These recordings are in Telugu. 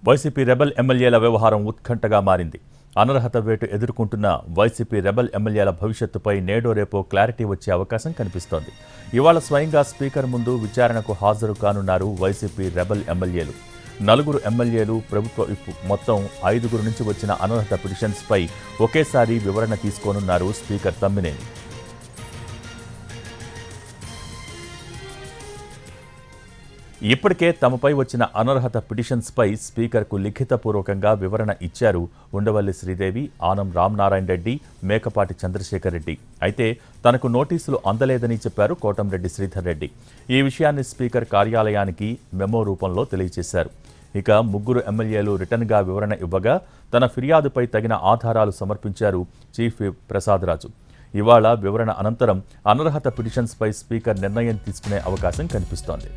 వైసీపీ రెబల్ ఎమ్మెల్యేల వ్యవహారం ఉత్కంఠగా మారింది. అనర్హత వేటు ఎదుర్కొంటున్న వైసీపీ రెబల్ ఎమ్మెల్యేల భవిష్యత్తుపై నేడో రేపో క్లారిటీ వచ్చే అవకాశం కనిపిస్తోంది. ఇవాళ స్వయంగా స్పీకర్ ముందు విచారణకు హాజరు కానున్నారు వైసీపీ రెబల్ ఎమ్మెల్యేలు. 4 ఎమ్మెల్యేలు, ప్రభుత్వ విప్ మొత్తం 5 నుంచి వచ్చిన అనర్హత పిటిషన్స్పై ఒకేసారి వివరణ తీసుకోనున్నారు స్పీకర్ తమ్మినేని. ఇప్పటికే తమపై వచ్చిన అనర్హత పిటిషన్స్పై స్పీకర్కు లిఖితపూర్వకంగా వివరణ ఇచ్చారు ఉండవల్లి శ్రీదేవి, ఆనం రామనారాయణ రెడ్డి, మేకపాటి చంద్రశేఖర్ రెడ్డి. అయితే తనకు నోటీసులు అందలేదని చెప్పారు కోటంరెడ్డి శ్రీధర్ రెడ్డి. ఈ విషయాన్ని స్పీకర్ కార్యాలయానికి మెమో రూపంలో తెలియజేశారు. ఇక 3 ఎమ్మెల్యేలు రిటర్న్గా వివరణ ఇవ్వగా తన ఫిర్యాదుపై తగిన ఆధారాలు సమర్పించారు చీఫ్ విప్ ప్రసాద్ రాజు. ఇవాళ వివరణ అనంతరం అనర్హత పిటిషన్స్పై స్పీకర్ నిర్ణయం తీసుకునే అవకాశం కనిపిస్తోంది.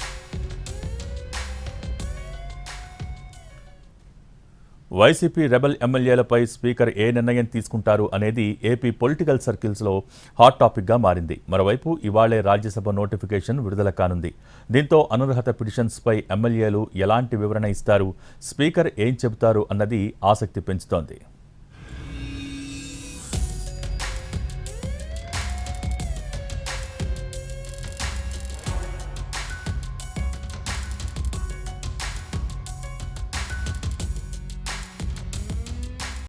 వైసీపీ రెబల్ ఎమ్మెల్యేలపై స్పీకర్ ఏ నిర్ణయం తీసుకుంటారు అనేది ఏపీ పొలిటికల్ సర్కిల్స్లో హాట్ టాపిక్గా మారింది. మరోవైపు ఇవాళే రాజ్యసభ నోటిఫికేషన్ విడుదల కానుంది. దీంతో అనర్హత పిటిషన్స్పై ఎమ్మెల్యేలు ఎలాంటి వివరణ ఇస్తారు, స్పీకర్ ఏం చెబుతారు అన్నది ఆసక్తి పెంచుతోంది.